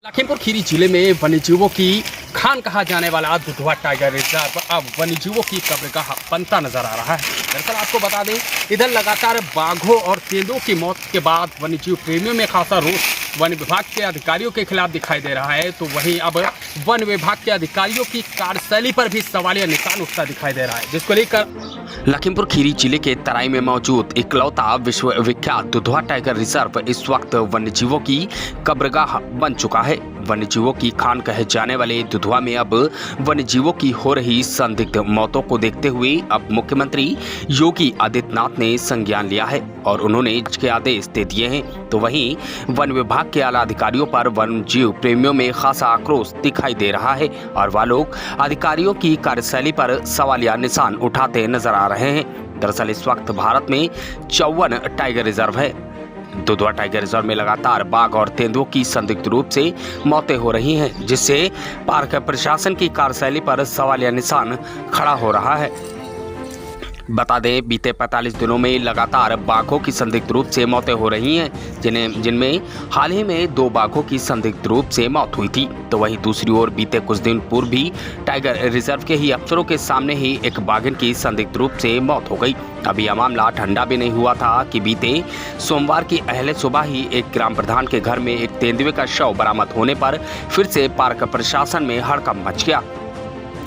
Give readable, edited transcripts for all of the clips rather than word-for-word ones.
लखीमपुर खीरी जिले में वन्यजीवों की खान कहा जाने वाला दुधवा टाइगर रिजर्व अब वन्यजीवों की कब्रगाह बनता नजर आ रहा है। दरअसल आपको बता दें, इधर लगातार बाघों और तेंदुओं की मौत के बाद वन्यजीव प्रेमियों में खासा रोष वन विभाग के अधिकारियों के खिलाफ दिखाई दे रहा है। तो वहीं अब वन विभाग के अधिकारियों की कार्यशैली पर भी सवालिया निशान उठता दिखाई दे रहा है, जिसको लेकर लखीमपुर खीरी जिले के तराई में मौजूद इकलौता विश्वविख्यात दुधवा टाइगर रिजर्व इस वक्त वन्यजीवों की कब्रगाह बन चुका है। वन्यजीवों की खान कहे जाने वाले दुधवा में अब वन्यजीवों की हो रही संदिग्ध मौतों को देखते हुए अब मुख्यमंत्री योगी आदित्यनाथ ने संज्ञान लिया है और उन्होंने इसके आदेश दे दिए हैं। तो वहीं वन विभाग के आला अधिकारियों पर वन्यजीव प्रेमियों में खासा आक्रोश दिखाई दे रहा है और वह लोग अधिकारियों की कार्यशैली पर सवालिया निशान उठाते नजर आ रहे हैं। दरअसल इस वक्त भारत में 54 टाइगर रिजर्व है। दुधवा टाइगर रिजर्व में लगातार बाघ और तेंदुओं की संदिग्ध रूप से मौतें हो रही हैं, जिससे पार्क प्रशासन की कार्यशैली पर सवालिया निशान खड़ा हो रहा है। बता दें, बीते 45 दिनों में लगातार बाघों की संदिग्ध रूप से मौतें हो रही हैं, जिनमें हाल ही में 2 बाघों की संदिग्ध रूप से मौत हुई थी। तो वहीं दूसरी ओर बीते कुछ दिन पूर्व भी टाइगर रिजर्व के ही अफसरों के सामने ही एक बाघिन की संदिग्ध रूप से मौत हो गई। अभी यह मामला ठंडा भी नहीं हुआ था कि बीते सोमवार की अहले सुबह ही एक ग्राम प्रधान के घर में एक तेंदुए का शव बरामद होने पर फिर से पार्क प्रशासन में हड़कंप मच गया।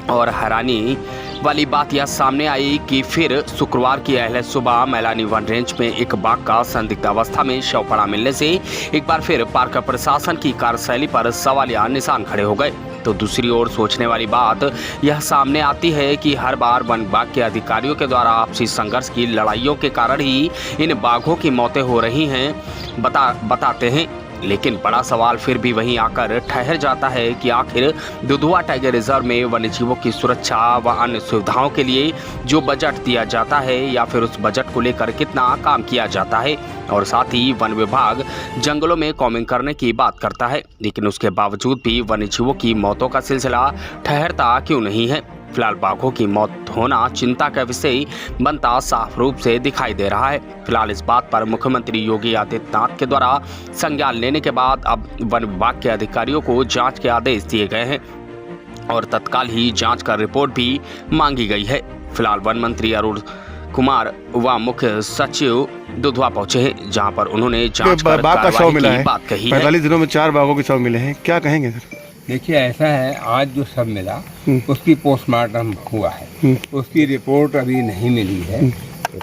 और हैरानी वाली बात यह सामने आई कि फिर शुक्रवार की अहले सुबह मैलानी वन रेंज में एक बाघ का संदिग्ध अवस्था में शव पड़ा मिलने से एक बार फिर पार्क प्रशासन की कार्यशैली पर सवालिया निशान खड़े हो गए। तो दूसरी ओर सोचने वाली बात यह सामने आती है कि हर बार वन विभाग के अधिकारियों के द्वारा आपसी संघर्ष की लड़ाइयों के कारण ही इन बाघों की मौतें हो रही हैं बताते हैं, लेकिन बड़ा सवाल फिर भी वहीं आकर ठहर जाता है कि आखिर दुधवा टाइगर रिजर्व में वन्यजीवों की सुरक्षा व अन्य सुविधाओं के लिए जो बजट दिया जाता है या फिर उस बजट को लेकर कितना काम किया जाता है। और साथ ही वन विभाग जंगलों में कॉमिंग करने की बात करता है, लेकिन उसके बावजूद भी वन्यजीवों की मौतों का सिलसिला ठहरता क्यों नहीं है। फिलहाल बाघों की मौत होना चिंता का विषय बनता साफ रूप से दिखाई दे रहा है। फिलहाल इस बात पर मुख्यमंत्री योगी आदित्यनाथ के द्वारा संज्ञान लेने के बाद अब वन विभाग के अधिकारियों को जांच के आदेश दिए गए हैं और तत्काल ही जांच का रिपोर्ट भी मांगी गई है। फिलहाल वन मंत्री अरुण कुमार व मुख्य सचिव दुधवा पहुंचे हैं, जहां पर उन्होंने जांच कर कार्रवाई की बात कही है। 45 दिनों में 4 बाघों के शव मिले हैं, क्या कहेंगे सर? देखिए, ऐसा है, आज जो सब मिला उसकी पोस्टमार्टम हुआ है, उसकी रिपोर्ट अभी नहीं मिली है।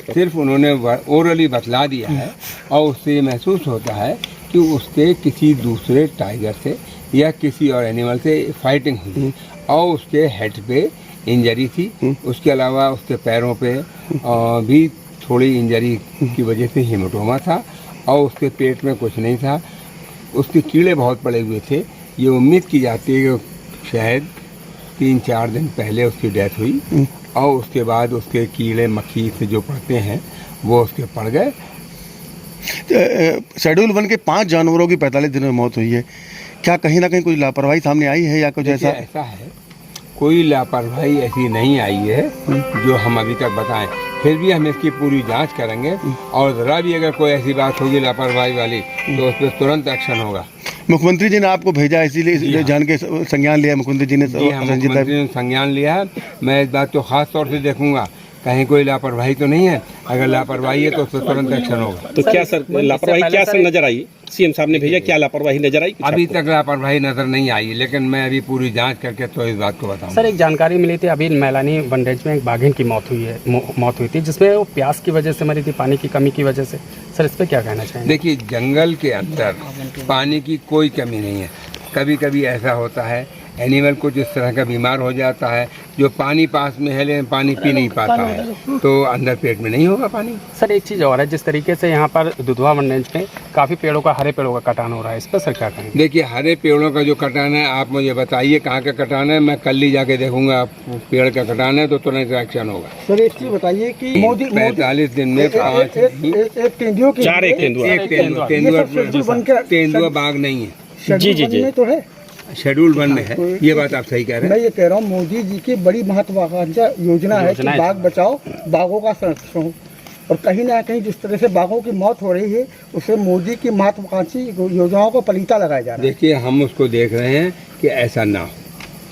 सिर्फ उन्होंने ओरली बतला दिया है और उससे महसूस होता है कि उसके किसी दूसरे टाइगर से या किसी और एनिमल से फाइटिंग हुई और उसके हेड पे इंजरी थी। उसके अलावा उसके पैरों पे भी थोड़ी इंजरी की वजह से हेमाटोमा था और उसके पेट में कुछ नहीं था। उसके कीड़े बहुत पड़े हुए थे। ये उम्मीद की जाती है कि शायद 3-4 दिन पहले उसकी डेथ हुई और उसके बाद उसके कीड़े मक्खी से जो पड़ते हैं वो उसके पड़ गए। शेड्यूल 1 के 5 जानवरों की 45 दिनों में मौत हुई है, क्या कहीं ना कहीं कोई लापरवाही सामने आई है या कुछ ऐसा? ऐसा है, कोई लापरवाही ऐसी नहीं आई है जो हम अभी तक बताएं। फिर भी हम इसकी पूरी जांच करेंगे और ज़रा भी अगर कोई ऐसी बात होगी लापरवाही वाली तो उस पर तुरंत एक्शन होगा। मुख्यमंत्री जी ने आपको भेजा, इसीलिए जान के संज्ञान लिया मुख्यमंत्री जी ने? मुख्यमंत्री ने संज्ञान लिया है। मैं इस बात को खास तौर से देखूंगा कहीं कोई लापरवाही तो नहीं है। अगर लापरवाही है तो उस पर तुरंत एक्शन होगा। तो क्या सर लापरवाही क्या सर नजर आई? सीएम साहब ने भेजा, क्या लापरवाही नजर आई? अभी तक लापरवाही नजर नहीं आई, लेकिन मैं अभी पूरी जांच करके तो इस बात को बताऊंगा। सर, एक जानकारी मिली थी, अभी मैलानी वन रेंज में एक बाघिन की मौत हुई थी, जिसमें वो प्यास की वजह से मरी थी, पानी की कमी की वजह से। सर, इस पर क्या कहना चाहेंगे? देखिए, जंगल के अंदर पानी की कोई कमी नहीं है। कभी कभी ऐसा होता है एनिमल को जिस तरह का बीमार हो जाता है, जो पानी पास में है लेकिन पानी पी नहीं पाता है, तो अंदर पेट में नहीं होगा पानी। सर, एक चीज़ और है, जिस तरीके से यहाँ पर दुधवा वन रेंज में काफ़ी हरे पेड़ों का कटान हो रहा है, इस पर सर क्या कहेंगे? देखिए, हरे पेड़ों का जो कटान है, आप मुझे बताइए कहाँ का कटान है, मैं कल ही जाके देखूंगा। पेड़ का कटान है तो तुरंत एक्शन होगा। सर, एक चीज़ बताइए कि 45 दिन में 5 तेंदुआ बाघ नहीं है। जी तो है, शेड्यूल 1 में है। ये बात आप सही कह रहे हैं। मैं ये कह रहा हूँ, मोदी जी की बड़ी महत्वाकांक्षा योजना है कि बाघ बचाओ, बाघों का संरक्षण हो। और कहीं ना कहीं जिस तरह से बाघों की मौत हो रही है उससे मोदी की महत्वाकांक्षी योजनाओं को पलीता लगाया जा रहा है। देखिए, हम उसको देख रहे हैं कि ऐसा ना हो।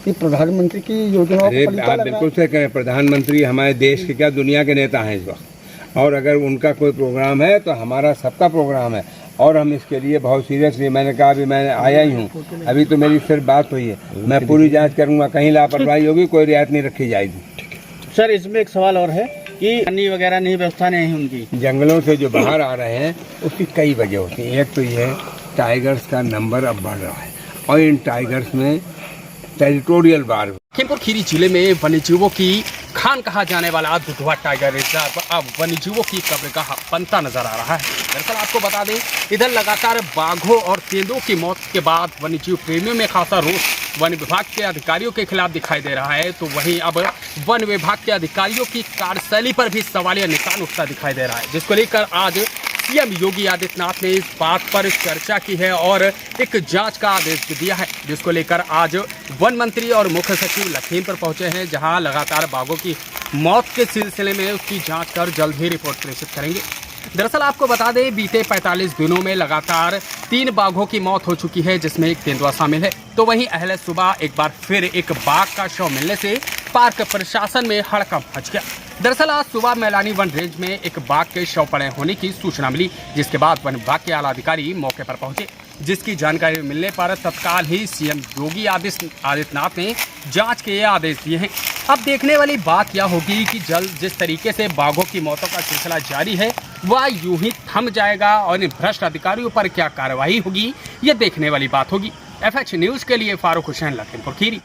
कि प्रधानमंत्री की योजनाओं अरे को पलीता आप बिल्कुल से कहें, प्रधानमंत्री हमारे देश के क्या दुनिया के नेता हैं इस वक्त, और अगर उनका कोई प्रोग्राम है तो हमारा सबका प्रोग्राम है और हम इसके लिए बहुत सीरियसली, मैंने कहा अभी मैं आया ही हूँ, अभी तो मेरी सिर्फ बात हुई है, मैं पूरी जांच करूंगा, कहीं लापरवाही होगी कोई रियायत नहीं रखी जाएगी। सर, इसमें एक सवाल और है कि पानी वगैरह नहीं, व्यवस्था नहीं है उनकी। जंगलों से जो बाहर आ रहे हैं उसकी कई वजह होती हैं। एक तो ये है टाइगर्स का नंबर अब बढ़ रहा है और इन टाइगर्स में टेरिटोरियल वार। लखीमपुर खीरी जिले में वन्यजीवों की खान कहा जाने वाला दुधवा टाइगर रिजर्व अब वन्यजीवों की कब्रगाह बनता नजर आ रहा है। दरअसल आपको बता दें, इधर लगातार बाघों और तेंदुओं की मौत के बाद वन्यजीव प्रेमियों में खासा रोष वन विभाग के अधिकारियों के खिलाफ दिखाई दे रहा है। तो वहीं अब वन विभाग के अधिकारियों की कार्यशैली पर भी सवालिया निशान उठता दिखाई दे रहा है, जिसको लेकर आज सीएम योगी आदित्यनाथ ने इस बात पर चर्चा की है और एक जांच का आदेश भी दिया है, जिसको लेकर आज वन मंत्री और मुख्य सचिव लखीमपुर पहुंचे हैं, जहां लगातार बाघों की मौत के सिलसिले में उसकी जांच कर जल्द ही रिपोर्ट प्रेषित करेंगे। दरअसल आपको बता दें, बीते 45 दिनों में लगातार 3 बाघों की मौत हो चुकी है, जिसमें एक तेंदुआ शामिल है। तो वहीं अहले सुबह एक बार फिर एक बाघ का शव मिलने से पार्क प्रशासन में हड़कंप मच गया। दरअसल आज सुबह मैलानी वन रेंज में एक बाघ के शव पड़े होने की सूचना मिली, जिसके बाद वन विभाग के आला अधिकारी मौके पर पहुंचे, जिसकी जानकारी मिलने पर तत्काल ही सीएम योगी आदित्यनाथ ने जांच के आदेश दिए हैं। अब देखने वाली बात यह होगी कि जल्द जिस तरीके से बाघों की मौतों का सिलसिला जारी है वह यूं ही थम जाएगा और इन भ्रष्ट अधिकारियों पर क्या कार्रवाई होगी, ये देखने वाली बात होगी। FH न्यूज़ के लिए फारूक हुसैन, लखीमपुर खीरी।